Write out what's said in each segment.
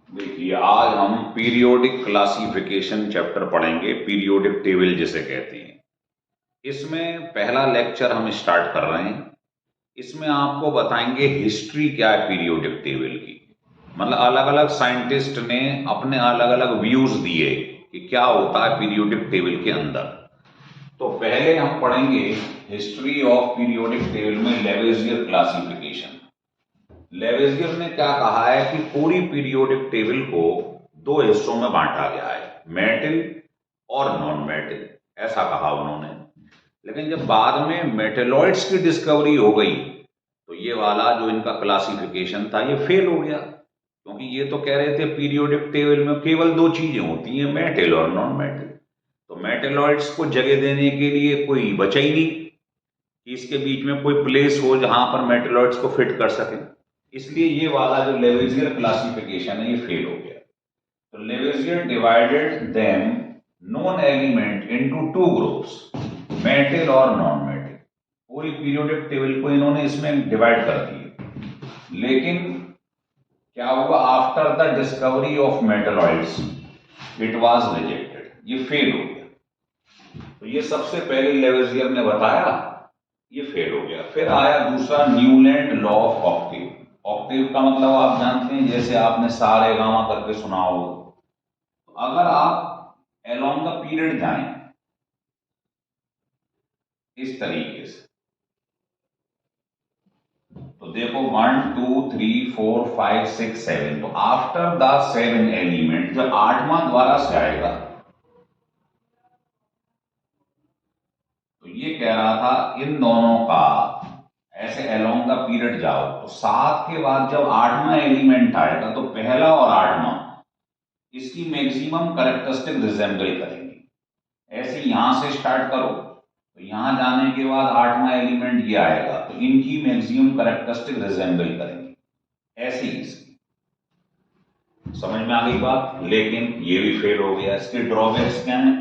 देखिए, आज हम पीरियोडिक क्लासिफिकेशन चैप्टर पढ़ेंगे, पीरियोडिक टेबल जिसे कहते हैं। इसमें पहला लेक्चर हम स्टार्ट कर रहे हैं। इसमें आपको बताएंगे हिस्ट्री क्या है पीरियोडिक टेबल की। मतलब अलग अलग साइंटिस्ट ने अपने अलग अलग व्यूज दिए कि क्या होता है पीरियोडिक टेबल के अंदर। तो पहले हम पढ़ेंगे हिस्ट्री ऑफ पीरियोडिक टेबल में लेवेजियर क्लासिफिकेशन। लेवेजियर ने क्या कहा है कि पूरी पीरियोडिक टेबल को दो हिस्सों में बांटा गया है, मेटल और नॉन मेटल, ऐसा कहा उन्होंने। लेकिन जब बाद में मेटेलॉइड्स की डिस्कवरी हो गई तो ये वाला जो इनका क्लासिफिकेशन था ये फेल हो गया, क्योंकि ये तो कह रहे थे पीरियोडिक टेबल में केवल दो चीजें होती हैं, मेटल और नॉन मेटल। तो मेटेलॉइड्स को जगह देने के लिए कोई बचा ही नहीं कि इसके बीच में कोई प्लेस हो जहां पर मेटेलॉइड्स को फिट कर सके। इसलिए ये वाला जो लेवेजियर क्लासिफिकेशन है ये फेल हो गया। तो Lavoisier divided them known element into two groups, metal और नॉन मेटल। पूरी पीरियोडिक टेबल को इन्होंने इसमें डिवाइड कर दिया। लेकिन क्या हुआ, after the discovery of metalloids it was rejected, ये फेल हो गया। तो ये सबसे पहले लेवेजियर ने बताया, ये फेल हो गया। फिर आया दूसरा Newlands law of octave. Octave का मतलब आप जानते हैं, जैसे आपने सारे गामा करके सुना हो। तो अगर आप अलोंग द पीरियड जाएं इस तरीके से, तो देखो 1 2 3 4 5 6 7, तो आफ्टर द 7 एलिमेंट जब आठवां द्वारा से आएगा, तो ये कह रहा था इन दोनों का ऐसे अलोंग द पीरियड जाओ तो 7 के बाद जब आठवां एलिमेंट आएगा तो पहला और आठवां इसकी मैक्सिमम कैरेक्टरिस्टिक रिजेंबल करेंगे। ऐसे यहां से स्टार्ट करो तो यहां जाने के बाद आठवां एलिमेंट ये आएगा तो इनकी मैक्सिमम कैरेक्टरिस्टिक रिजेंबल करेंगे। ऐसे ही इसकी समझ में आ गई बात। लेकिन ये भी फेल हो गया। इसके ड्रॉबैक्स क्या है,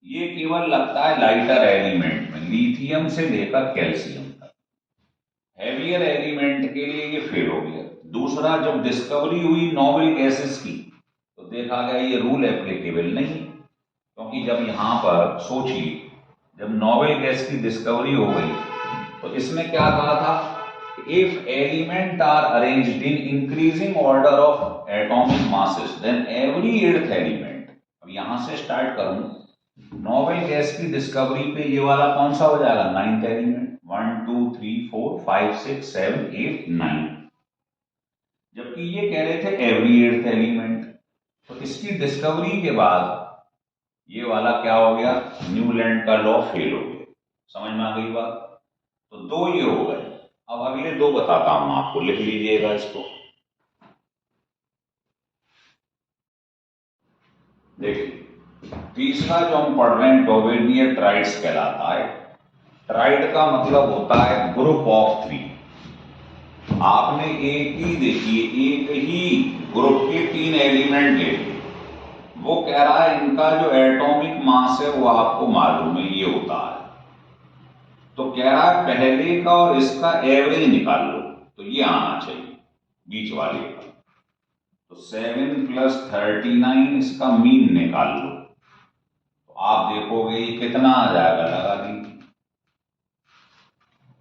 ये केवल लगता है लाइटर एलिमेंट में, लिथियम से लेकर कैल्शियम तक। हैवियर एलिमेंट के लिए ये फेल हो गया। दूसरा, जब डिस्कवरी हुई नोबल गैसेस की तो देखा गया ये रूल एप्लीकेबल नहीं, क्योंकि जब यहां पर सोचिए, जब नोबल गैस की डिस्कवरी हो गई तो इसने क्या कहा था, if element are arranged in increasing order of atomic masses then every eighth element. अब यहां से स्टार्ट करूं, नोबल गैस की डिस्कवरी पे ये वाला कौन सा हो जाएगा, 9th एलिमेंट। 1 2 3 4 5 6 7 8 9, जबकि ये कह रहे थे एवरी एट्थ एलिमेंट। तो इसकी डिस्कवरी के बाद ये वाला क्या हो गया, न्यूलैंड का लॉ फेल हो गया। समझ में आ गई बात। तो दो ये हो गए। अब अगले दो बताता हूं आपको, लिख लीजिएगा इसको। देखिए, तीसरा जो हम पढ़ रहे हैं डोवेनियर ट्राइड्स कहलाता है। ट्राइड का मतलब होता है ग्रुप ऑफ 3। आपने एक ही देखिए, एक ही ग्रुप के 3 एलिमेंट ले लिए। वो कह रहा है इनका जो एटॉमिक मास है वो आपको मालूम है ये होता है, तो कह रहा है पहले का और इसका एवरेज निकाल लो। तो ये आना चाहिए बीच वाले का। तो 7 + 39 इसका मीन निकाल लो, तो आप देखोगे ये कितना आ जाएगा, लगा दी।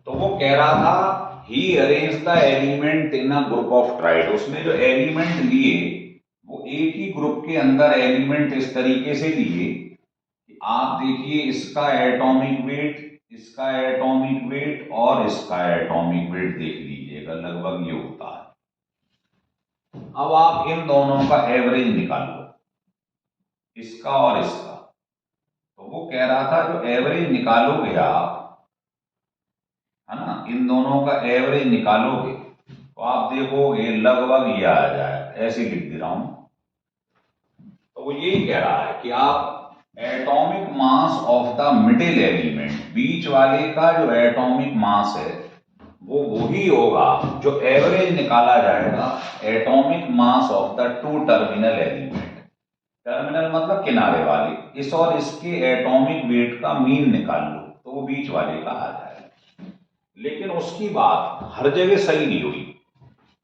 तो वो कह रहा था he arrange the element in a group of triad. उसने जो एलिमेंट लिए वो एक ही ग्रुप के अंदर एलिमेंट इस तरीके से लिए कि आप देखिए इसका एटॉमिक वेट, इसका एटॉमिक वेट और इसका एटॉमिक वेट देख लीजिएगा, लगभग ये होता है। अब आप इन दोनों का एवरेज निकाल लो, इसका और इसका। तो वो कह रहा था जो एवरेज निकालोगे आप, है ना, इन दोनों का एवरेज निकालोगे तो आप देखोगे लगभग ये आ जाएगा। ऐसे लिख दे रहा हूं। तो वो यही कह रहा है कि आप atomic mass of the middle element, बीच वाले का जो एटॉमिक मास है वो वही होगा जो एवरेज निकाला जाएगा atomic mass of the two terminal element. Terminal मतलब किनारे वाले, इस और इसके एटॉमिक वेट का मीन निकाल लो तो वो बीच वाले का आ जाएगा। लेकिन उसकी बात हर जगह सही नहीं हुई।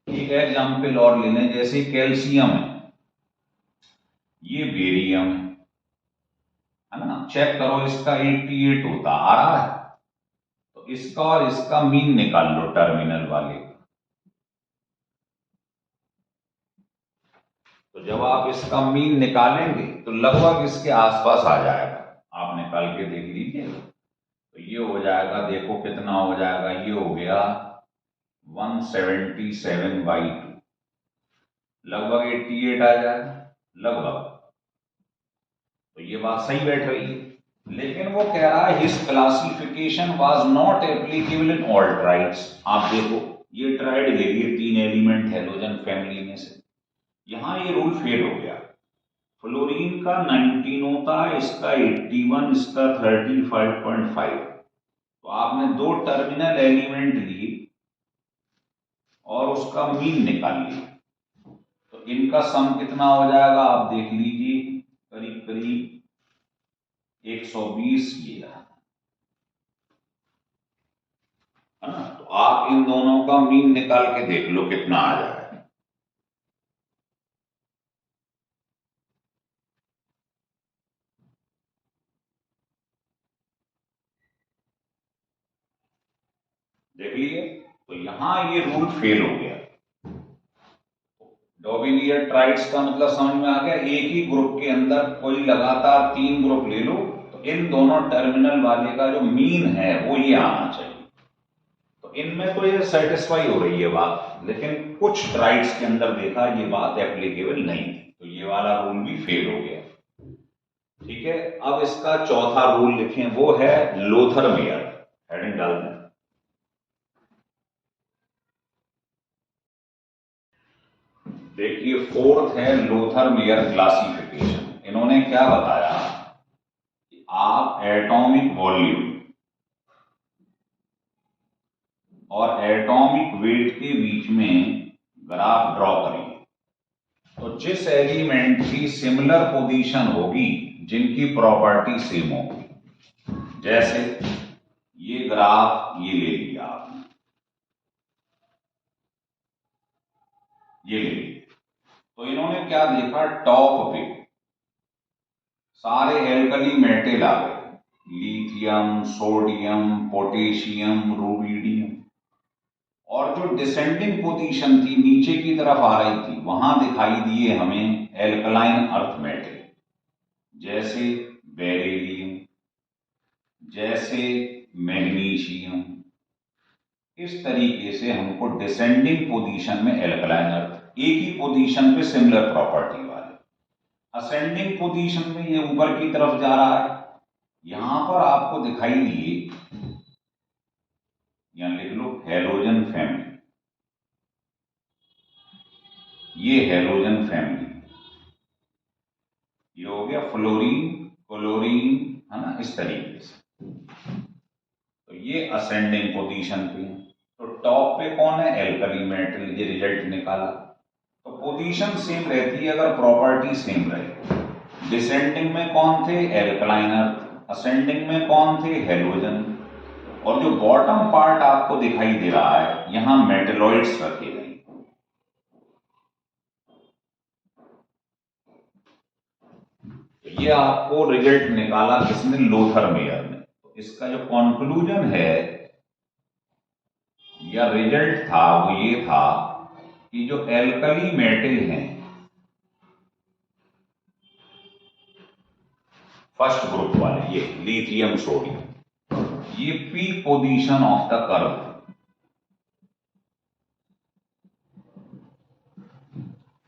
एक एग्जाम्पल और लेने, जैसे कैल्शियम है, ये बेरियम, है ना, चेक करो इसका 88 होता आ रहा है, तो इसका और इसका मीन निकाल लो टर्मिनल वाले का। तो जब आप इसका मीन निकालेंगे तो लगभग इसके आसपास आ जाएगा, आप निकाल के देख लीजिए। तो ये हो जाएगा, देखो कितना हो जाएगा, ये हो गया 177/2, लगभग 88 आ जाएगा लगभग। तो ये बात सही बैठ रही है, लेकिन वो कह रहा है his classification was not applicable in all triads. आप देखो ये ट्राइड ले लिए 3 एलिमेंट हैलोजन फैमिली में से, यहां ये रूल फेल हो गया। फ्लोरीन का 19 होता है, इसका 81, इसका 35.5। तो आपने 2 टर्मिनल एलिमेंट लिए और उसका मीन निकाल लिया, तो इनका सम कितना हो जाएगा आप देख लीजिए, करीब करीब 120 ये रहा, है ना। तो आप इन दोनों का मीन निकाल के देख लो कितना आ जाएगा। देख लिए, तो यहां ये रूल फेल हो गया। डॉबिलियर ट्राइड्स का मतलब समझ में आ गया, एक ही ग्रुप के अंदर कोई लगातार 3 ग्रुप ले लो तो इन दोनों टर्मिनल वाले का जो मीन है वो ये आना चाहिए। तो इनमें तो ये सेटिस्फाई हो रही है बात, लेकिन कुछ ट्राइड्स के अंदर देखा ये बात एप्लीकेबल नहीं थी, तो ये वाला रूल भी फेल हो गया। ठीक है, अब इसका चौथा रूल लिखें, वो है लोथर मेयर। हेडिंग डाल दें। देखिए फोर्थ है लोथर मेयर क्लासिफिकेशन। इन्होंने क्या बताया कि आप एटॉमिक वॉल्यूम और एटॉमिक वेट के बीच में ग्राफ ड्रॉ करिए। तो जिस एलिमेंट की सिमिलर पोजीशन होगी, जिनकी प्रॉपर्टी सेम होगी, जैसे ये ग्राफ ये ले लिया आपने, ये ले लिया, तो इन्होंने क्या देखा, टॉप पे सारे एल्कली मेटल आ गए, लिथियम, सोडियम, पोटेशियम, रुबिडियम, और जो डिसेंडिंग पोजीशन थी नीचे की तरफ आ रही थी, वहां दिखाई दिए हमें एल्कलाइन अर्थ मेटल, जैसे बेरिलियम, जैसे मैग्नीशियम। इस तरीके से हमको डिसेंडिंग पोजीशन में एल्कलाइन अर्थ, एक ही पोजीशन पे सिमिलर प्रॉपर्टी वाले। असेंडिंग पोजीशन में ये ऊपर की तरफ जा रहा है, यहां पर आपको दिखाई दिए, यहां लिख लो हैलोजन फैमिली, ये हैलोजन फैमिली, ये हो गया फ्लोरीन, क्लोरीन, है ना, इस तरीके से। तो ये असेंडिंग पोजीशन पे है। तो टॉप पे कौन है, एल्कली मेटल, ये रिजल्ट निकाला। तो पोजीशन सेम रहती है अगर प्रॉपर्टी सेम रहे। डिसेंडिंग में कौन थे, एल्कलाइन अर्थ, असेंडिंग में कौन थे, हैलोजन, और जो बॉटम पार्ट आपको दिखाई दे रहा है यहां मेटलॉइड्स रखे गए। ये आपको रिजल्ट निकाला किसने, लोथर मेयर ने। तो इसका जो कंक्लूजन है या रिजल्ट था वो ये था कि जो एल्कली मेटल हैं, फर्स्ट ग्रुप वाले, ये लिथियम, सोडियम, ये peak position of the curve.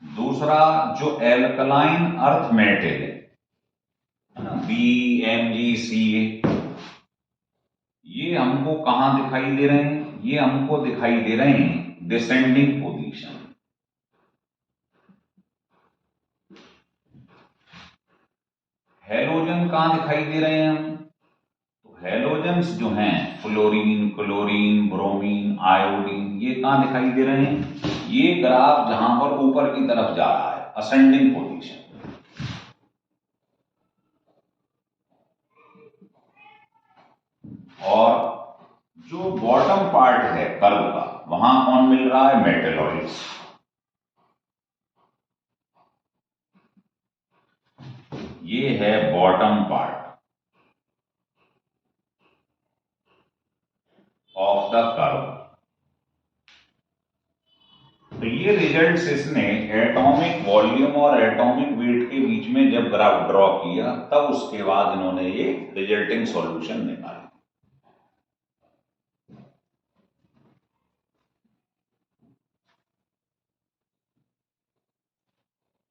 दूसरा जो एल्कलाइन अर्थ मेटल है ना, BmgCa, ये हमको कहां दिखाई दे रहे हैं, ये हमको दिखाई दे रहे हैं डिसेंडिंग पोजीशन। हैलोजन कहां दिखाई दे रहे हैं हम, तो हैलोजेंस जो हैं फ्लोरीन, क्लोरीन, ब्रोमीन, आयोडीन, ये कहां दिखाई दे रहे हैं, ये ग्राफ जहां पर ऊपर की तरफ जा रहा है, असेंडिंग पोजीशन। और जो बॉटम पार्ट है कर्व का, वहां कौन मिल रहा है, मेटलॉइड्स। ये है bottom part of the curve. तो ये रिजल्ट्स इसने एटॉमिक वॉल्यूम और एटॉमिक वेट के बीच में जब ग्राफ ड्रॉ किया, तब उसके बाद इन्होंने ये रिजल्टिंग सॉल्यूशन निकाला।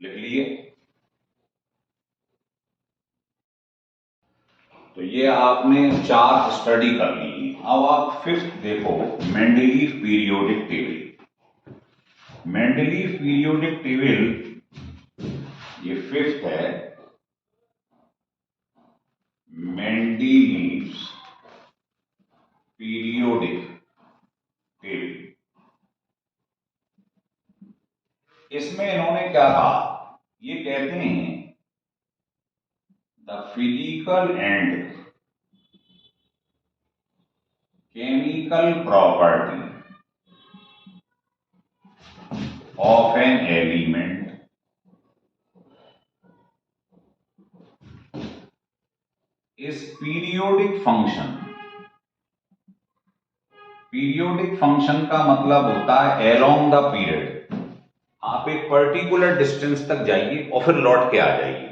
लिख लिए। तो ये आपने 4 स्टडी कर ली। अब आप 5th देखो, Mendeleev periodic table. Mendeleev periodic table ये 5th है, मेंडलीफ पीरियोडिक टेबल। इसमें इन्होंने क्या कहा, ये कहते हैं the physical and chemical property of an element is periodic function। Periodic function का मतलब होता है along द पीरियड। आप एक पर्टिकुलर डिस्टेंस तक जाइए और फिर लौट के आ जाइए,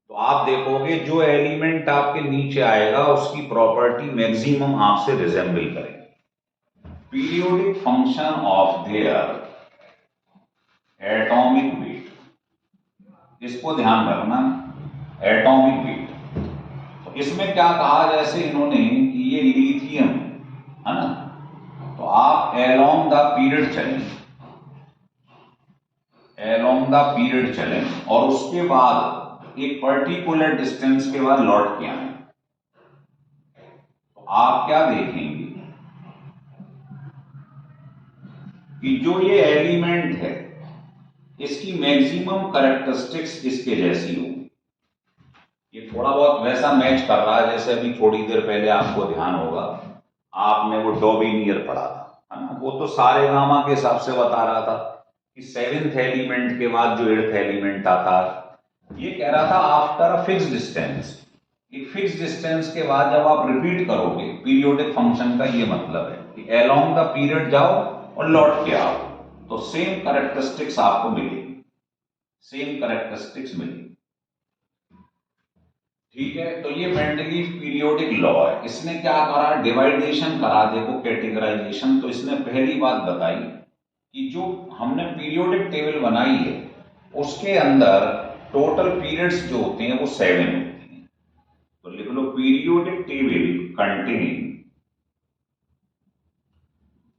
तो आप देखोगे जो एलिमेंट आपके नीचे आएगा उसकी प्रॉपर्टी मैक्सिमम आपसे रिजेंबल करेगी। Periodic function of their atomic weight, इसको ध्यान रखना, एटॉमिक वेट। तो इसमें क्या कहा, जैसे इन्होंने कि ये लिथियम है ना, तो आप एलोंग द पीरियड चलें, एलोंग द पीरियड चलें और उसके बाद एक पर्टिकुलर डिस्टेंस के बाद लौट के आए, तो आप क्या देखेंगे कि जो ये एलिमेंट है इसकी मैक्सिमम कैरेक्टरिस्टिक्स इसके जैसी होगी। ये थोड़ा बहुत वैसा मैच कर रहा है जैसे अभी थोड़ी देर पहले आपको ध्यान होगा, आपने वो डॉबिनियर पढ़ा था, है ना। वो तो सारे गामा के हिसाब से बता रहा था कि 7th एलिमेंट के बाद जो 8th एलिमेंट आता है, ये कह रहा था आफ्टर अ फिक्स डिस्टेंस। एक फिक्स डिस्टेंस के बाद जब आप रिपीट करोगे, पीरियोडिक फंक्शन का ये मतलब है कि अलोंग द पीरियड जाओ और लौट के आओ, तो सेम कैरेक्टरिस्टिक्स आपको मिलेगी, सेम कैरेक्टरिस्टिक्स मिलेगी। ठीक है, तो ये मेंडलीफ पीरियोडिक लॉ है। इसने क्या करा, डिवाइडेशन करा, देखो कैटेगराइजेशन। तो इसने पहली बात बताई कि जो हमने पीरियोडिक टेबल बनाई है उसके अंदर टोटल पीरियड्स जो होते हैं वो 7 होते हैं। तो लिख लो, पीरियोडिक टेबल कंटेन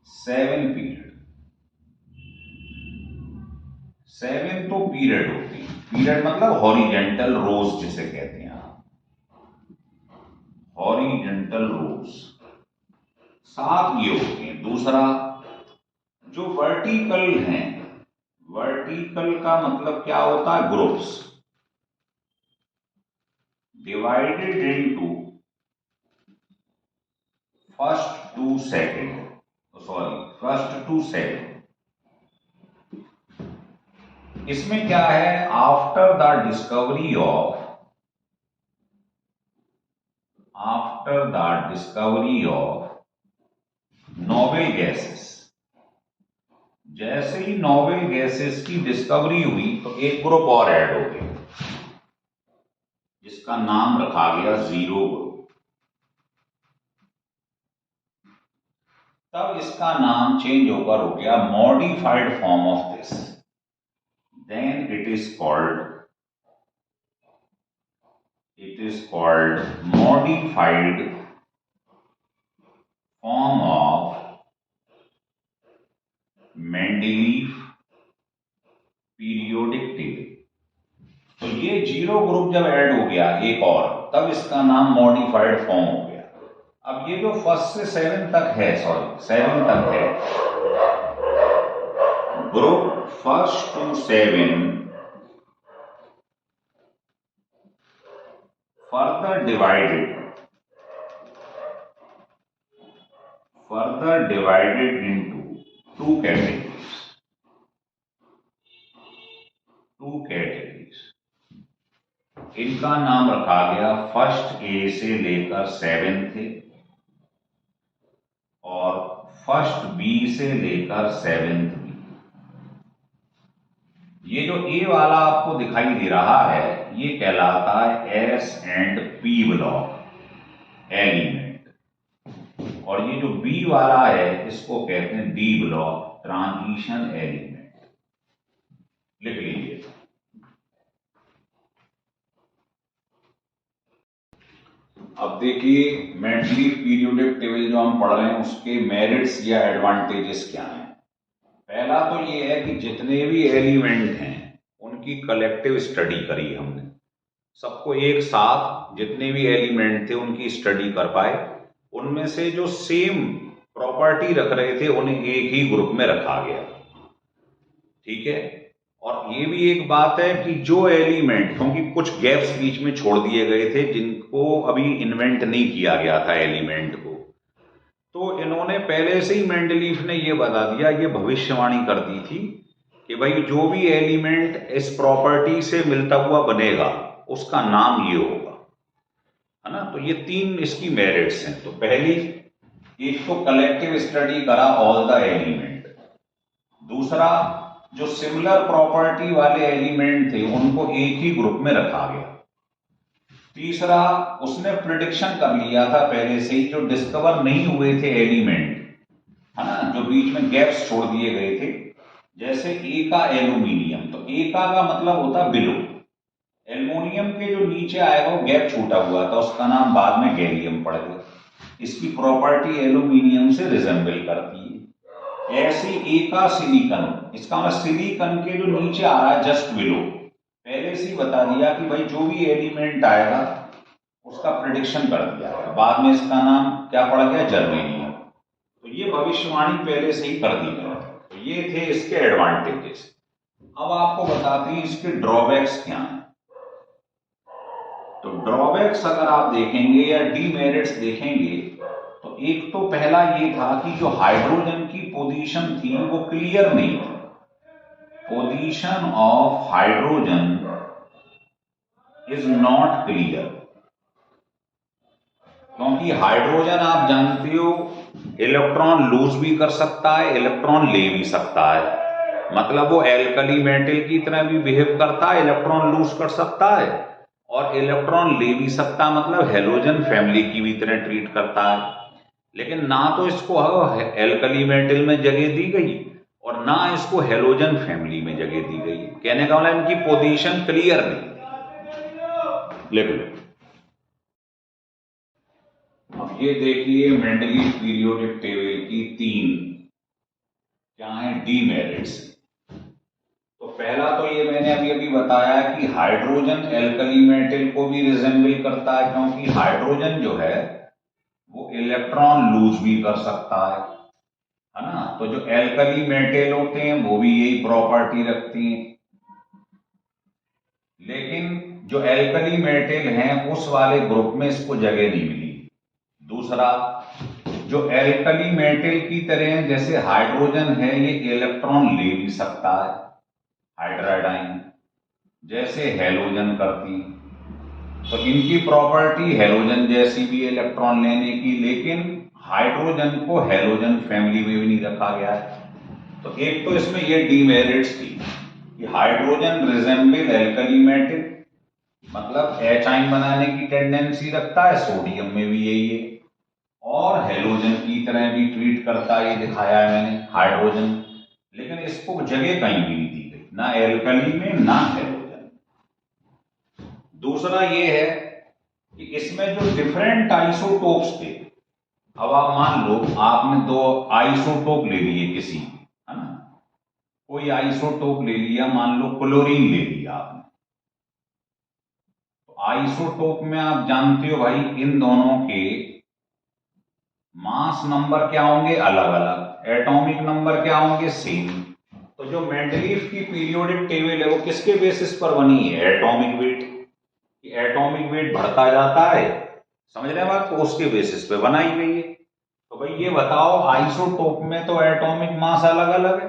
7 पीरियड। 7 तो पीरियड होते हैं, पीरियड मतलब हॉरिजेंटल रोज जिसे कहते हैं, हॉरिजेंटल रोज 7 ये होते हैं। दूसरा, जो वर्टिकल हैं, वर्टिकल का मतलब क्या होता है, groups divided into first to second. इसमें क्या है, after the discovery of noble gases. जैसे ही नोवेल गैसेस की डिस्कवरी हुई तो एक ग्रुप और ऐड हो गया जिसका नाम रखा गया 0 ग्रुप। तब इसका नाम चेंज होकर हो गया modified form of this, then it is called modified form of Mendeleev periodic table. तो ये 0 ग्रुप जब ऐड हो गया एक और, तब इसका नाम मॉडिफाइड फॉर्म हो गया। अब ये जो 1 से 7 तक है, 7 तक है, group 1 to 7 further divided into 2 categories. इनका नाम रखा गया फर्स्ट ए से लेकर 7th और फर्स्ट बी से लेकर 7th बी। ये जो ए वाला आपको दिखाई दे रहा है ये कहलाता है S and P block element, और ये जो बी वाला है इसको कहते हैं डी ब्लॉक ट्रांजिशन एलिमेंट। लिख लीजिए। अब देखिए मेंडलीफ पीरियोडिक टेबल जो हम पढ़ रहे हैं उसके मेरिट्स या एडवांटेजेस क्या हैं। पहला तो ये है कि जितने भी एलिमेंट हैं उनकी कलेक्टिव स्टडी करी हमने, सबको एक साथ जितने भी एलिमेंट थे उनकी स्टडी कर पाए। उनमें से जो सेम प्रॉपर्टी रख रहे थे उन्हें एक ही ग्रुप में रखा गया। ठीक है। और ये भी एक बात है कि जो एलिमेंट, क्योंकि कुछ गैप्स बीच में छोड़ दिए गए थे जिनको अभी इन्वेंट नहीं किया गया था एलिमेंट को, तो इन्होंने पहले से ही मेंडलीफ ने ये बता दिया, ये भविष्यवाणी कर दी थी कि भाई जो भी एलिमेंट इस प्रॉपर्टी से मिलता हुआ बनेगा उसका नाम ये होगा, है ना। तो ये 3 इसकी मेरिट्स हैं। तो पहली, एक तो कलेक्टिव स्टडी करा ऑल द एलिमेंट। दूसरा, जो सिमिलर प्रॉपर्टी वाले एलिमेंट थे उनको एक ही ग्रुप में रखा गया। तीसरा, उसने प्रिडिक्शन कर लिया था पहले से ही जो डिस्कवर नहीं हुए थे एलिमेंट, है ना, जो बीच में गैप्स छोड़ दिए गए थे। जैसे ए का एल्यूमिनियम, तो ए का मतलब होता बिलो। एल्युमिनियम के जो नीचे आएगा वो गैप छूटा हुआ था, उसका नाम बाद में गैलियम पड़ गया। इसकी प्रॉपर्टी एल्यूमिनियम से रिजेंबल करती है। ऐसे ए का सिलिकॉन, इसका मतलब सिलिकॉन के जो नीचे आ रहा है जस्ट बिलो, पहले से ही बता दिया कि भाई जो भी एलिमेंट आएगा उसका प्रेडिक्शन कर दिया है। बाद में इसका नाम क्या पड़ गया, जर्मेनियम। तो ये भविष्यवाणी पहले से ही कर दी गई। तो ये थे इसके एडवांटेजेस। अब आपको बताते हैं इसके ड्रॉबैक्स क्या हैं। तो ड्रॉबैक्स अगर आप देखेंगे या डीमेरिट्स देखेंगे तो एक तो पहला ये था कि जो हाइड्रोजन की पोजीशन थी वो क्लियर नहीं थी। Position of hydrogen is not clear, क्योंकि हाइड्रोजन आप जानते हो इलेक्ट्रॉन लूज भी कर सकता है, इलेक्ट्रॉन ले भी सकता है। मतलब वो एल्कली मेटल की तरह भी बिहेव करता है, इलेक्ट्रॉन लूज कर सकता है और इलेक्ट्रॉन ले भी सकता है, मतलब हेलोजन फैमिली की भी तरह ट्रीट करता है। लेकिन ना तो इसको एल्कली मेटल में जगह दी गई और ना इसको हेलोजन फैमिली में जगह दी गई। कहने का मतलब इनकी पोजीशन क्लियर नहीं। लिख लो। अब ये देखिए मेंडलीफ पीरियोडिक टेबल की 3 क्या है डीमेरिट्स। तो पहला तो ये मैंने अभी बताया कि हाइड्रोजन एल्कली मेटल को भी रिजेंबल करता है, क्योंकि हाइड्रोजन जो है वो इलेक्ट्रॉन लूज भी कर सकता है ना। तो जो एल्कली मेटल होते हैं वो भी यही प्रॉपर्टी रखती हैं, लेकिन जो एल्कली मेटल हैं उस वाले ग्रुप में इसको जगह नहीं मिली। दूसरा, जो एल्कली मेटल की तरह जैसे हाइड्रोजन है ये इलेक्ट्रॉन ले भी सकता है, हाइड्राइडाइन जैसे हेलोजन करती, तो इनकी प्रॉपर्टी हेलोजन जैसी भी इलेक्ट्रॉन लेने की, लेकिन हाइड्रोजन को हेलोजन फैमिली में भी नहीं रखा गया है। तो एक तो इसमें ये डीमेरिट्स थी कि हाइड्रोजन रिजेंबल एल्कली मेटल, मतलब H आयन बनाने की टेंडेंसी रखता है, सोडियम में भी यही है, और हेलोजन की तरह भी ट्रीट करता है, ये दिखाया है मैंने हाइड्रोजन। लेकिन इसको जगह कहीं भी नहीं दी गई, ना एल्कली में ना हेलोजन। दूसरा ये है कि इसमें जो डिफरेंट आइसोटोप्स थे, अब आप मान लो आपने 2 आइसोटोप ले लिए किसी, है ना, कोई आइसोटोप ले लिया, मान लो क्लोरीन ले लिया आपने। तो आइसोटोप में आप जानते हो भाई इन दोनों के मास नंबर क्या होंगे, अलग अलग, एटॉमिक नंबर क्या होंगे, सेम। तो जो मेंडलीफ की पीरियोडिक टेबल है वो किसके बेसिस पर बनी है, एटॉमिक वेट। एटॉमिक वेट बढ़ता जाता है, समझ रहे हैं बात, तो उसके बेसिस पे बनाई गई है। तो भाई ये बताओ आइसोटोप में तो एटॉमिक मास अलग अलग है,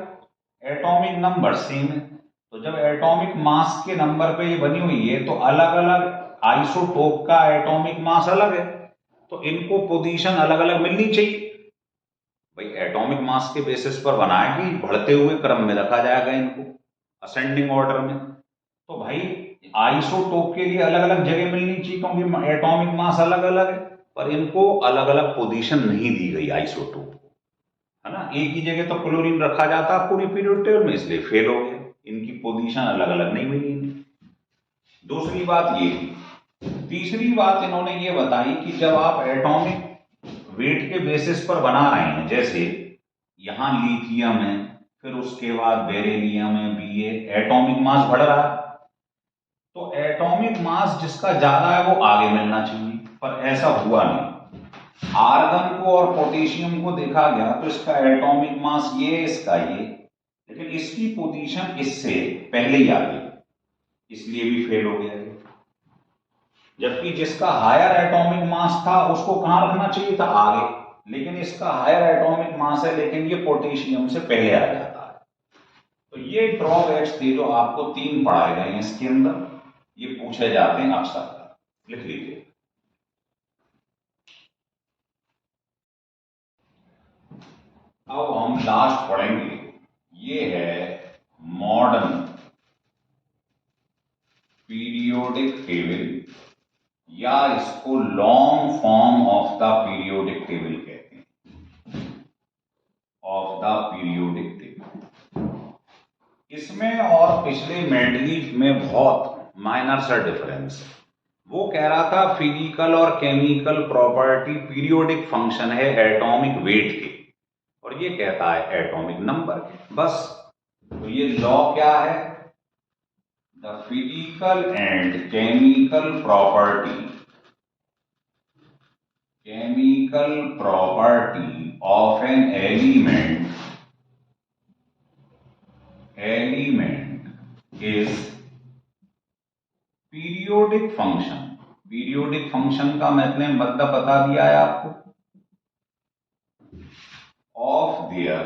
एटॉमिक नंबर सेम है। तो जब एटॉमिक मास के नंबर पे ये बनी हुई है तो अलग अलग आइसोटोप का एटॉमिक मास अलग है, तो इनको पोजीशन अलग अलग मिलनी चाहिए। भाई एटॉमिक मास के बेसिस पर बनाया कि बढ़ते हुए क्रम में रखा जाएगा इनको, असेंडिंग ऑर्डर में। तो भाई आइसोटोप के लिए अलग अलग जगह मिलनी चाहिए क्योंकि एटॉमिक मास अलग अलग है, पर इनको अलग अलग पोजीशन नहीं दी गई आइसोटोप को, है ना। एक ही जगह तो क्लोरीन रखा जाता पूरी पीरियड टेबल में, इसलिए फेल हो गया, इनकी पोजीशन अलग अलग नहीं मिली इन्हें। दूसरी बात ये थी। तीसरी बात इन्होंने ये बताई कि जब आप एटॉमिक वेट के बेसिस पर बना रहे हैं, जैसे यहां लिथियम है, फिर उसके बाद बेरिलियम है, Ba, एटॉमिक मास बढ़ रहा है, तो एटॉमिक मास जिसका ज्यादा है वो आगे मिलना चाहिए, पर ऐसा हुआ नहीं। आर्गन को और पोटेशियम को देखा गया तो इसका एटॉमिक मास ये, इसका ये, लेकिन इसकी पोजीशन इससे पहले ही आ गई, इसलिए भी फेल हो गया। जबकि जिसका हायर एटॉमिक मास था उसको कहां रखना चाहिए था, आगे, लेकिन इसका हायर एटॉमिक मास है लेकिन ये पोटेशियम से पहले आ जाता है। तो ये ड्रॉबैक्स थे जो आपको 3 पढ़ाए गए हैं इसके अंदर, ये पूछे जाते हैं अक्सर, लिख लीजिए। अब हम लास्ट पढ़ेंगे, ये है मॉडर्न पीरियोडिक टेबल, या इसको long form of the periodic table कहते हैं, ऑफ द पीरियोडिक टेबल। इसमें और पिछले मेंडलीफ में बहुत माइनर सा डिफरेंस है। वो कह रहा था फिजिकल और केमिकल प्रॉपर्टी पीरियोडिक फंक्शन है एटॉमिक वेट के, और ये कहता है एटॉमिक नंबर के, बस। तो ये लॉ क्या है, the physical and chemical property of an element is periodic function। Periodic function का मतलब बता दिया है आपको, ऑफ देयर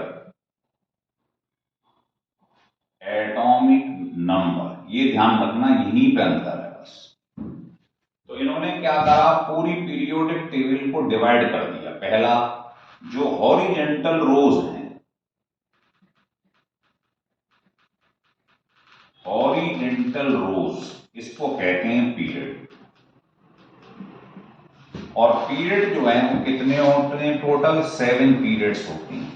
एटॉमिक नंबर। ये ध्यान रखना, यहीं पे अंतर है बस। तो इन्होंने क्या करा, पूरी पीरियोडिक टेबल को डिवाइड कर दिया। पहला जो हॉरिजेंटल रोज हैं, हॉरिजेंटल रोज, इसको कहते हैं पीरियड। और पीरियड जो है वो कितने होते हैं, टोटल 7 पीरियड्स होते हैं,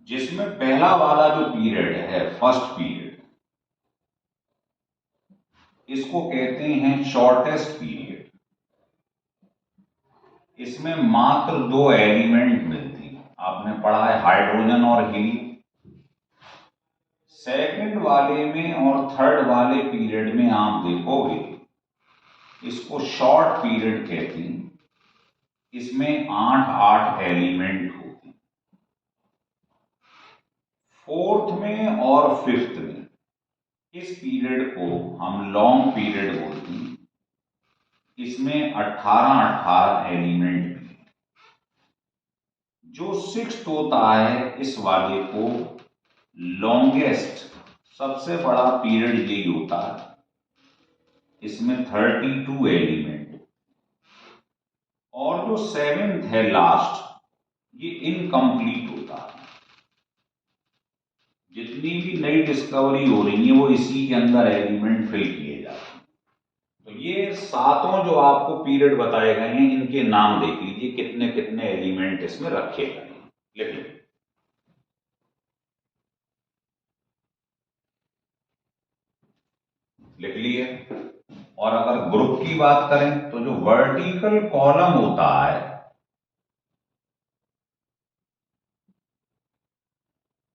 जिसमें पहला वाला जो पीरियड है, फर्स्ट पीरियड, इसको कहते हैं शॉर्टेस्ट पीरियड। इसमें मात्र 2 एलिमेंट मिलती हैं, आपने पढ़ा है हाइड्रोजन और हीलियम। सेकंड वाले में और थर्ड वाले पीरियड में आप देखोगे, इसको शॉर्ट पीरियड कहते हैं। इसमें 8 एलिमेंट होते हैं। फोर्थ में और फिफ्थ में, इस पीरियड को हम लॉन्ग पीरियड बोलते हैं। इसमें 18 एलिमेंट भी। जो सिक्स्थ होता है, इस वाले को लॉन्गेस्ट, सबसे बड़ा पीरियड यही होता है। इसमें 32 एलिमेंट। और जो 7th है लास्ट, ये इनकम्प्लीट होता है। जितनी भी नई डिस्कवरी हो रही है वो इसी के अंदर एलिमेंट फिल किए जाते हैं। तो ये 7 जो आपको पीरियड बताए गए हैं, इनके नाम देख लीजिए, कितने कितने एलिमेंट इसमें रखे गए हैं, लिख लीजिए। लिख लिए। और अगर ग्रुप की बात करें तो जो वर्टिकल कॉलम होता है,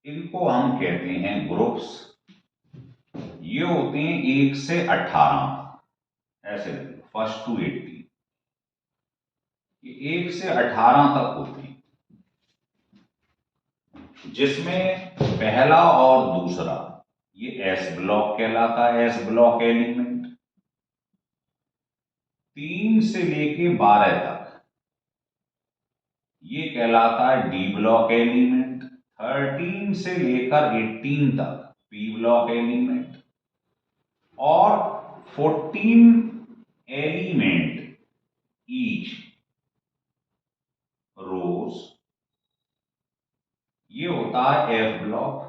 इनको हम कहते हैं ग्रुप्स। ये होते हैं 1 से 18, ऐसे फर्स्ट टू 80, ये 1 से 18 तक होते हैं, जिसमें पहला और दूसरा ये एस ब्लॉक कहलाता है, एस ब्लॉक एलिमेंट। 3 से लेके 12 तक ये कहलाता है डी ब्लॉक एलिमेंट। 13 से लेकर 18 तक पी ब्लॉक एलिमेंट। और 14 एलिमेंट ईच रोज, ये होता है एफ ब्लॉक।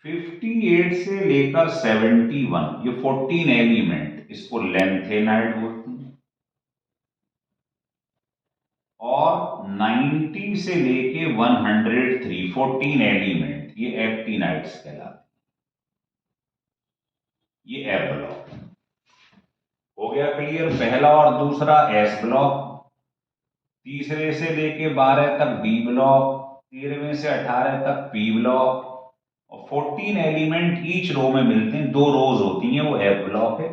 58 से लेकर 71, ये 14 एलिमेंट, इसको लेंथेनाइड बोलते हैं। और 90 से लेके 103, 14 एलिमेंट, ये एक्टिनाइड्स कहलाते हैं। ये एफ ब्लॉक हो गया क्लियर, पहला और दूसरा एस ब्लॉक। तीसरे से लेके 12 तक बी ब्लॉक, 13वें से 18 तक पी ब्लॉक, और 14 एलिमेंट ईच रो में मिलते हैं, 2 रोज होती हैं, वो एफ ब्लॉक है।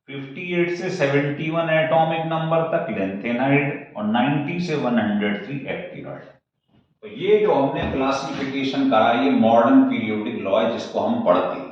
58 से 71 एटॉमिक नंबर तक लेंथेनाइड, और 90 से 103 एक्टिनाइड। तो ये जो हमने क्लासिफिकेशन करा, ये मॉडर्न पीरियोडिक लॉ है, जिसको हम पढ़ते हैं।